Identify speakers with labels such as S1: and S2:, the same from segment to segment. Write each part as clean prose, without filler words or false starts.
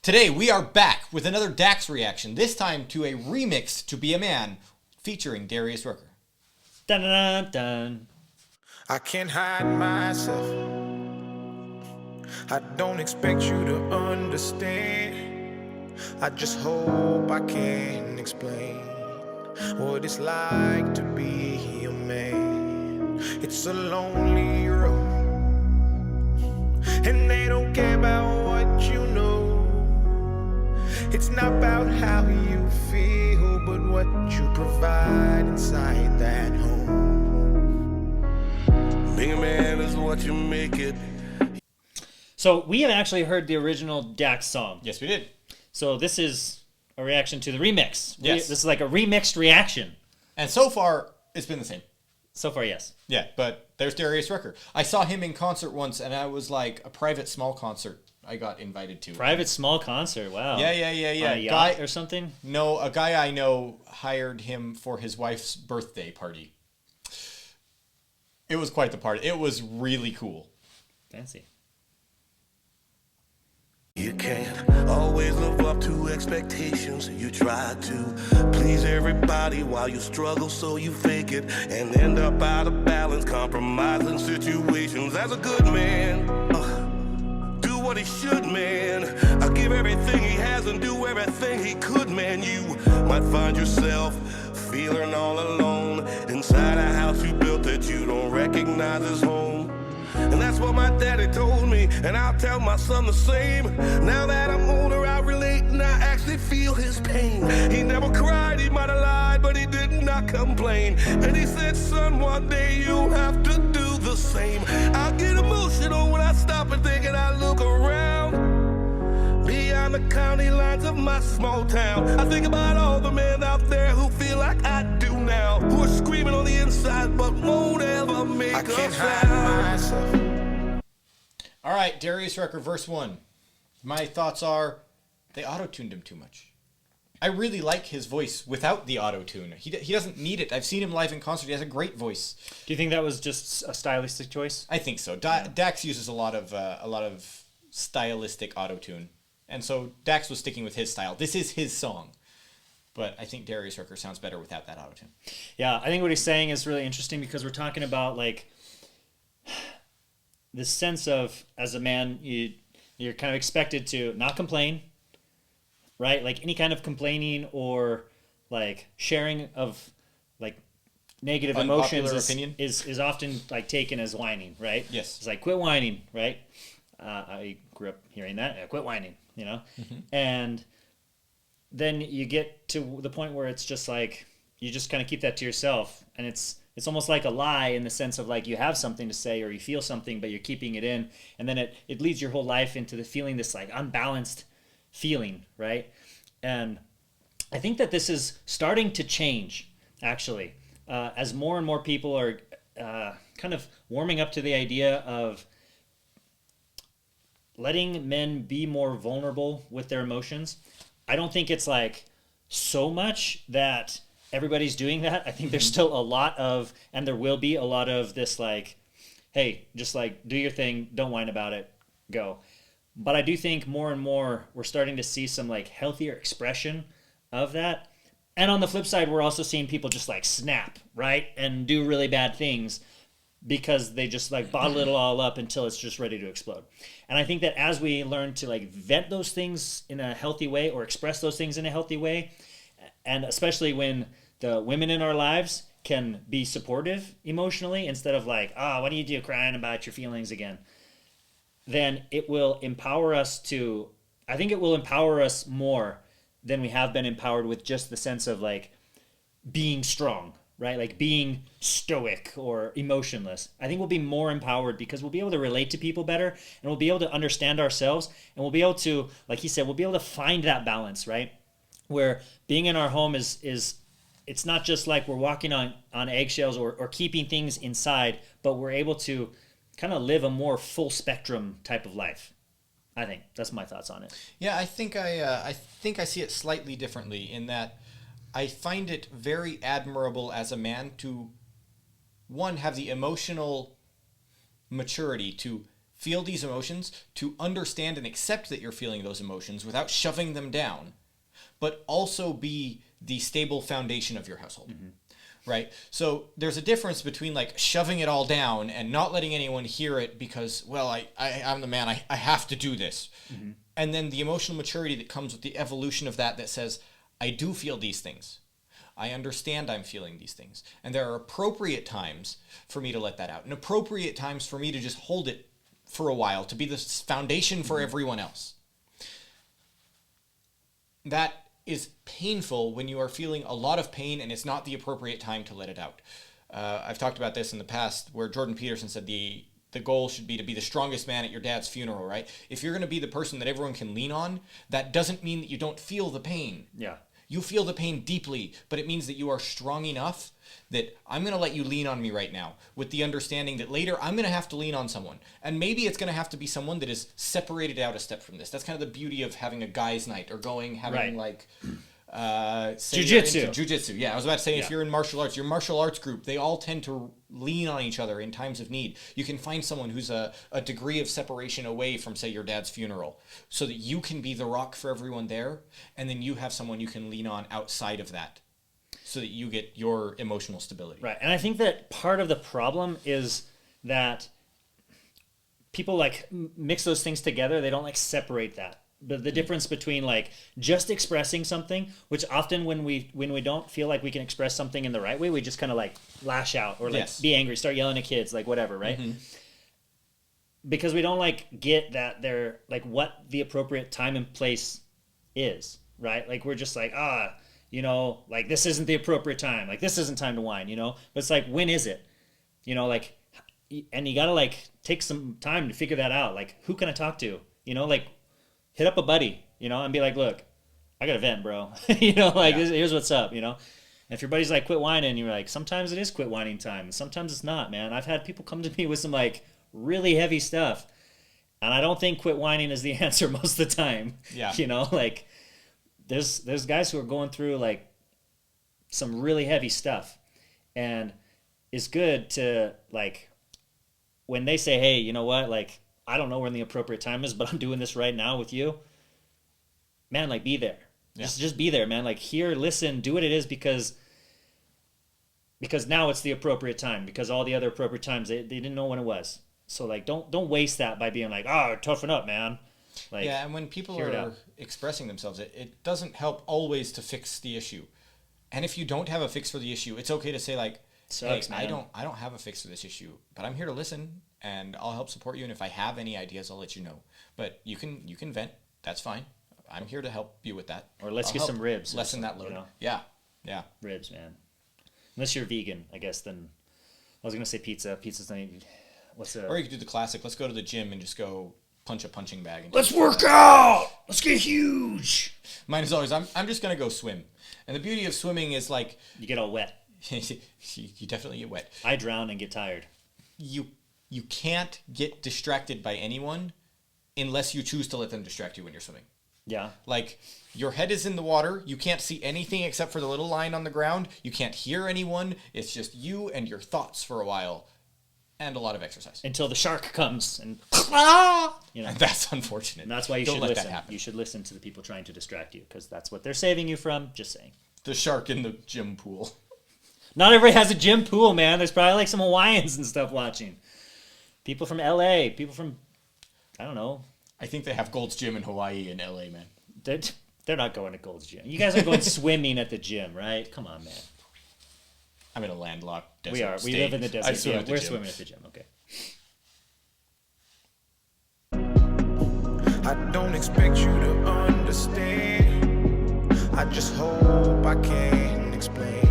S1: Today we are back with another Dax reaction, this time to a remix to Be a Man featuring Darius Rucker.
S2: Dun, dun, dun.
S3: I can't hide myself. I don't expect you to understand. I just hope I can explain what it's like to be a man. It's a lonely road, and they don't care about what you know. It's not about how you feel, but what you provide inside that home. Being a man is what you make it.
S2: So we have actually heard the original Dax song.
S1: Yes, we did.
S2: So this is a reaction to the remix.
S1: Yes.
S2: This is like a remixed reaction.
S1: And so far, it's been the same.
S2: So far, yes.
S1: Yeah, but there's Darius Rucker. I saw him in concert once, and I was like a private small concert I got invited to.
S2: Private small concert, wow.
S1: Yeah.
S2: On a yacht or something?
S1: No, a guy I know hired him for his wife's birthday party. It was quite the party. It was really cool.
S2: Fancy.
S4: You can't always live up to expectations. You try to please everybody while you struggle, so you fake it and end up out of balance, compromising situations. As a good man, do what he should, man. I give everything he has and do everything he could, man. You might find yourself feeling all alone inside a house you built that you don't recognize as home. And that's what my daddy told me, and I'll tell my son the same. Now that I'm older, I relate and I actually feel his pain. He never cried, he might have lied, but he did not complain. And he said, son, one day you'll have to do the same. I get emotional when I stop and think and I look around beyond the county lines of my small town. I think about all the men out there who feel like I do now, who are screaming on the inside but won't ever make
S3: I
S4: a
S3: can't
S4: sound.
S3: hide myself.
S1: All right, Darius Rucker, verse 1. My thoughts are, they auto-tuned him too much. I really like his voice without the auto-tune. He doesn't need it. I've seen him live in concert. He has a great voice.
S2: Do you think that was just a stylistic choice?
S1: I think so. Dax uses a lot of stylistic auto-tune. And so Dax was sticking with his style. This is his song. But I think Darius Rucker sounds better without that auto-tune.
S2: Yeah, I think what he's saying is really interesting because we're talking about like this sense of, as a man, you're kind of expected to not complain, right? Like any kind of complaining or like sharing of like negative emotions is often like taken as whining, right?
S1: Yes.
S2: It's like, quit whining, right? I grew up hearing that. Quit whining, you know?
S1: Mm-hmm.
S2: And then you get to the point where it's just like you just kind of keep that to yourself, and it's almost like a lie in the sense of like you have something to say or you feel something but you're keeping it in, and then it leads your whole life into the feeling this like unbalanced feeling, right? And I think that this is starting to change actually, as more and more people are kind of warming up to the idea of letting men be more vulnerable with their emotions. I don't think it's like so much that everybody's doing that. I think there's still a lot of, and there will be a lot of this like, hey, just like do your thing, don't whine about it, go. But I do think more and more we're starting to see some like healthier expression of that. And on the flip side, we're also seeing people just like snap, right? And do really bad things because they just like bottle it all up until it's just ready to explode. And I think that as we learn to like vent those things in a healthy way or express those things in a healthy way, and especially when the women in our lives can be supportive emotionally instead of like, oh, what do you do crying about your feelings again? Then it will empower us to, I think it will empower us more than we have been empowered with just the sense of like being strong, right? Like being stoic or emotionless. I think we'll be more empowered because we'll be able to relate to people better, and we'll be able to understand ourselves, and we'll be able to, like he said, we'll be able to find that balance, right? Where being in our home is it's not just like we're walking on eggshells or keeping things inside, but we're able to kind of live a more full spectrum type of life. I think that's my thoughts on it.
S1: Yeah, I think I see it slightly differently in that I find it very admirable as a man to, one, have the emotional maturity to feel these emotions, to understand and accept that you're feeling those emotions without shoving them down, but also be the stable foundation of your household. Right? So there's a difference between like shoving it all down and not letting anyone hear it because, well, I'm the man, I have to do this. And then the emotional maturity that comes with the evolution of that says, I do feel these things. I understand I'm feeling these things. And there are appropriate times for me to let that out, and appropriate times for me to just hold it for a while, to be the foundation for everyone else. That is painful when you are feeling a lot of pain and it's not the appropriate time to let it out. I've talked about this in the past where Jordan Peterson said the goal should be to be the strongest man at your dad's funeral, right? If you're going to be the person that everyone can lean on, that doesn't mean that you don't feel the pain.
S2: Yeah.
S1: You feel the pain deeply, but it means that you are strong enough that I'm going to let you lean on me right now with the understanding that later I'm going to have to lean on someone. And maybe it's going to have to be someone that is separated out a step from this. That's kind of the beauty of having a guy's night or having like...
S2: Jiu-jitsu.
S1: Jiu-jitsu. Yeah, I was about to say if you're in martial arts, your martial arts group, they all tend to lean on each other in times of need. You can find someone who's a degree of separation away from, say, your dad's funeral so that you can be the rock for everyone there, and then you have someone you can lean on outside of that so that you get your emotional stability.
S2: Right. And I think that part of the problem is that people like mix those things together. They don't like separate that. The difference between like just expressing something, which often when we don't feel like we can express something in the right way, we just kind of like lash out or like be angry, start yelling at kids, like whatever, right? Because we don't like get that they're like what the appropriate time and place is, right? Like we're just like, like this isn't the appropriate time, like this isn't time to whine, but it's like, when is it? Like, and you gotta like take some time to figure that out. Like, who can I talk to? Like, hit up a buddy, and be like, look, I got a vent, bro. Here's what's up, And if your buddy's like, quit whining, you're like, sometimes it is quit whining time. And sometimes it's not, man. I've had people come to me with some like really heavy stuff. And I don't think quit whining is the answer most of the time.
S1: Yeah.
S2: Like there's guys who are going through like some really heavy stuff. And it's good to like, when they say, hey, you know what, like, I don't know when the appropriate time is, but I'm doing this right now with you. Man, like, be there. Yeah. Just be there, man. Like, hear, listen, do what it is because now it's the appropriate time. Because all the other appropriate times, they didn't know when it was. So, like, don't waste that by being like, toughen up, man. Like,
S1: yeah, and when people are expressing themselves, it doesn't help always to fix the issue. And if you don't have a fix for the issue, it's okay to say, like,
S2: sucks,
S1: hey,
S2: man.
S1: I don't have a fix for this issue, but I'm here to listen. And I'll help support you, and if I have any ideas, I'll let you know. But you can vent. That's fine. I'm here to help you with that.
S2: Or let's get some ribs.
S1: Lessen that load. Yeah.
S2: Ribs, man. Unless you're vegan, I guess. Then I was gonna say pizza. Pizza's not even.
S1: Or you could do the classic. Let's go to the gym and just go punch a punching bag. And
S2: let's work out. Let's get huge.
S1: Mine is always I'm just gonna go swim. And the beauty of swimming is like
S2: you get all wet.
S1: You definitely get wet.
S2: I drown and get tired.
S1: You can't get distracted by anyone unless you choose to let them distract you when you're swimming.
S2: Yeah.
S1: Like, your head is in the water. You can't see anything except for the little line on the ground. You can't hear anyone. It's just you and your thoughts for a while and a lot of exercise.
S2: Until the shark comes and...
S1: That's unfortunate.
S2: And that's why you
S1: Don't
S2: should
S1: let
S2: listen.
S1: That happen.
S2: You should listen to the people trying to distract you because that's what they're saving you from. Just saying.
S1: The shark in the gym pool.
S2: Not everybody has a gym pool, man. There's probably like some Hawaiians and stuff watching. People from LA, people from, I don't know.
S1: I think they have Gold's Gym in Hawaii and LA, man.
S2: They're not going to Gold's Gym. You guys are going swimming at the gym, right? Come on, man.
S1: I'm in a landlocked desert
S2: We are.
S1: state.
S2: We live in the desert.
S1: Swim at the
S2: We're
S1: gym.
S2: swimming at the gym. Okay.
S3: I don't expect you to understand. I just hope I can explain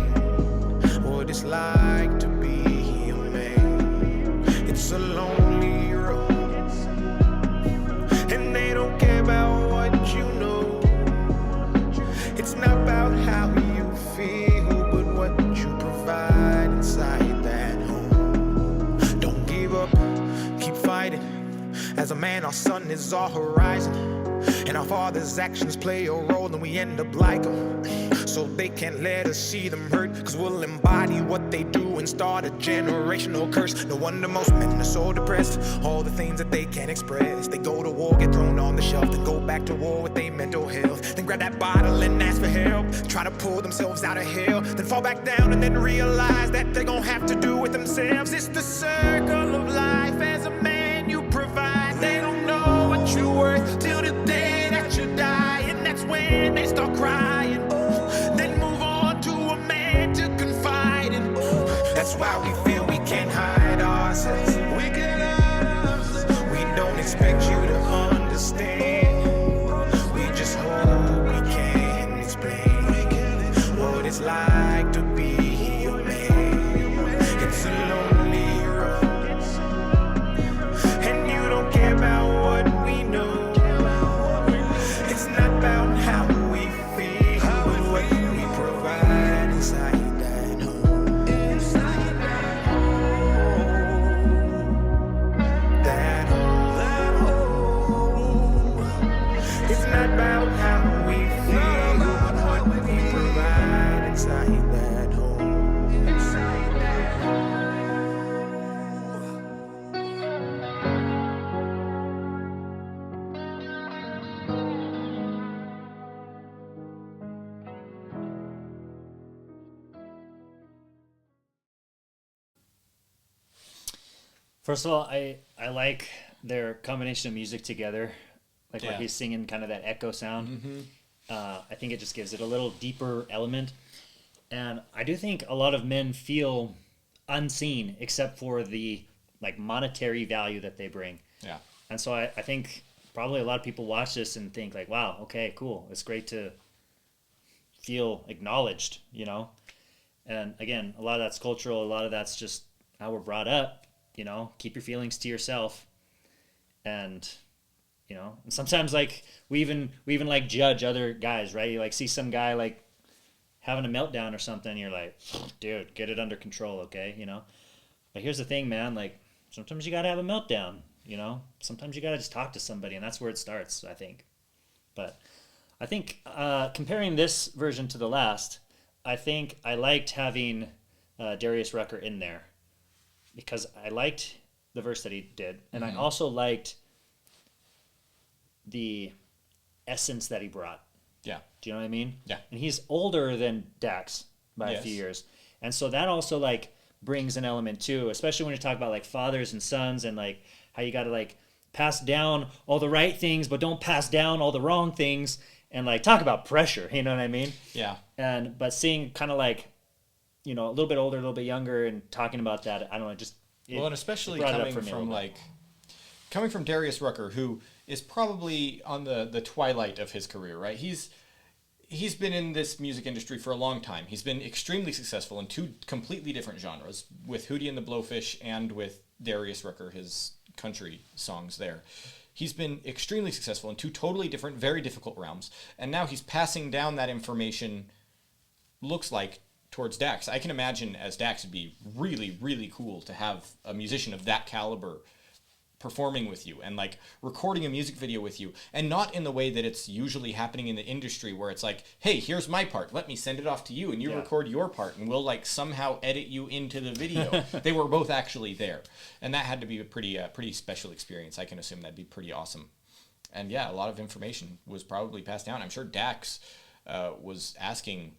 S3: what it's like to be a man. It's a lonely road, and they don't care about what you know. It's not about how you feel, but what you provide inside that home. Don't give up, keep fighting. As a man, our sun is our horizon, and our father's actions play a role, and we end up like them. So they can't let us see them hurt, cause we'll embody what they do and and start a generational curse. No wonder most men are so depressed. All the things that they can't express. They go to war, get thrown on the shelf, then go back to war with their mental health. Then grab that bottle and ask for help. Try to pull themselves out of hell, then fall back down and then realize that they're gonna have to do it themselves. It's the circle of life. As a man you provide. They don't know what you're worth till the day that you die. And that's when they start crying. Then move on to a man to confide in. That's why we feel we can't hide ourselves. We can hide ourselves. We don't expect you to understand. We just hope we can explain what it's like to be a man. It's a lonely road, and you don't care about what we know. It's not about how we feel, but what we provide inside that home. That home. It's not about how we feel, but what we provide inside that home.
S2: First of all, I like their combination of music together, like where
S1: Yeah.
S2: he's singing kind of that echo sound. I think it just gives it a little deeper element. And I do think a lot of men feel unseen except for the like monetary value that they bring.
S1: Yeah.
S2: And so I think probably a lot of people watch this and think like, wow, okay, cool. It's great to feel acknowledged, you know? And again, a lot of that's cultural. A lot of that's just how we're brought up, you know, keep your feelings to yourself. And, you know, and sometimes like we even like judge other guys, right? You like see some guy like having a meltdown or something. You're like, dude, get it under control. Okay. You know, but here's the thing, man, like sometimes you got to have a meltdown, you know, sometimes you got to just talk to somebody, and that's where it starts, I think. But I think comparing this version to the last, I think I liked having Darius Rucker in there because I liked the verse that he did, and I also liked the essence that he brought.
S1: Yeah.
S2: Do you know what I mean?
S1: Yeah.
S2: And he's older than Dax by a
S1: Yes.
S2: few years, and so that also like brings an element too, especially when you talk about like fathers and sons and like how you got to like pass down all the right things, but don't pass down all the wrong things, and like talk about pressure. You know what I mean?
S1: Yeah.
S2: And but seeing kind of like, you know, a little bit older, a little bit younger, and talking about that, I don't know, just
S1: Well, and especially
S2: it brought it up
S1: coming
S2: for me a
S1: from
S2: little bit.
S1: coming from Darius Rucker, who is probably on the twilight of his career, right? He's been in this music industry for a long time. He's been extremely successful in two completely different genres, with Hootie and the Blowfish and with Darius Rucker, his country songs there. He's been extremely successful in two totally different, very difficult realms, and now he's passing down that information, looks like, towards Dax. I can imagine as Dax it'd be really, really cool to have a musician of that caliber performing with you and like recording a music video with you, and not in the way that it's usually happening in the industry where it's like, hey, here's my part, let me send it off to you and you
S2: Yeah.
S1: record your part and we'll like somehow edit you into the video. They were both actually there, and that had to be a pretty special experience. I can assume that'd be pretty awesome. And yeah, a lot of information was probably passed down. I'm sure Dax was asking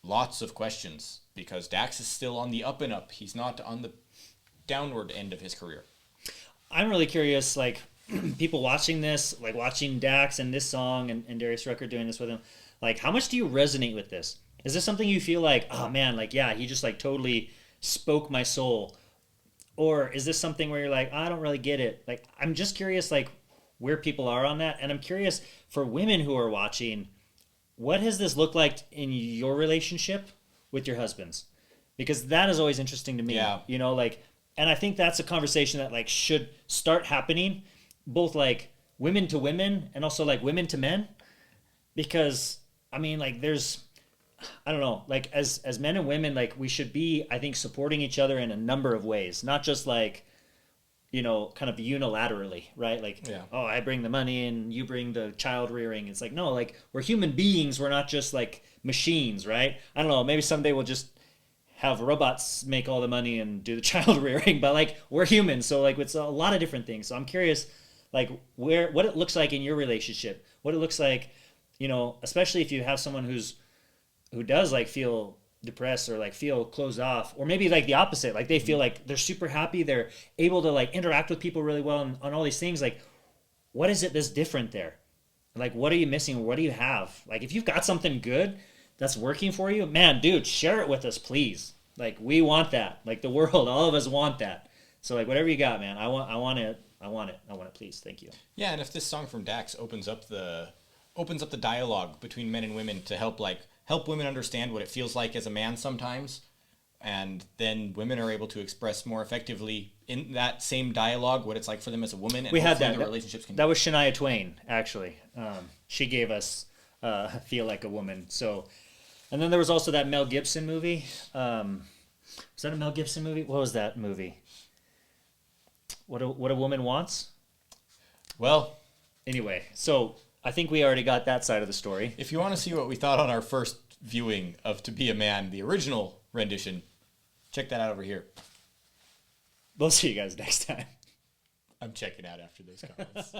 S1: lots of questions because Dax is still on the up and up. He's not on the downward end of his career.
S2: I'm really curious, like people watching this, like watching Dax and this song and Darius Rucker doing this with him, like how much do you resonate with this? Is this something you feel like, oh man, like yeah, he just like totally spoke my soul? Or is this something where you're like, I don't really get it? Like I'm just curious like where people are on that. And I'm curious for women who are watching, what has this looked like in your relationship with your husbands? Because that is always interesting to me.
S1: Yeah.
S2: You know, like, and I think that's a conversation that like should start happening, both like women to women and also like women to men. Because I mean, like there's, I don't know, like as men and women, like we should be, I think, supporting each other in a number of ways, not just like, you know, kind of unilaterally, right? Like,
S1: Yeah.
S2: oh, I bring the money and you bring the child rearing. It's like, no, like we're human beings. We're not just like machines, right? I don't know. Maybe someday we'll just have robots make all the money and do the child rearing, but like we're humans, so like it's a lot of different things. So I'm curious, like what it looks like in your relationship, what it looks like, especially if you have someone who does like feel depressed or like feel closed off, or maybe like the opposite, like they feel like they're super happy, they're able to like interact with people really well and on all these things. Like, what is it that's different there? Like, what are you missing? What do you have? Like, if you've got something good that's working for you, man, dude, share it with us, please. Like, we want that. Like, the world, all of us want that. So, like, whatever you got, man, I want it, please. Thank you.
S1: Yeah, and if this song from Dax opens up the dialogue between men and women to help women understand what it feels like as a man sometimes, and then women are able to express more effectively in that same dialogue what it's like for them as a woman, and
S2: we had that.
S1: The relationships can.
S2: That was Shania Twain, actually. She gave us "Feel Like a Woman." So, and then there was also that Mel Gibson movie. Was that a Mel Gibson movie? What was that movie? What a Woman Wants.
S1: Well,
S2: anyway, so I think we already got that side of the story.
S1: If you want to see what we thought on our first viewing of "To Be a Man," the original rendition, check that out over here.
S2: We'll see you guys next time.
S1: I'm checking out after those comments.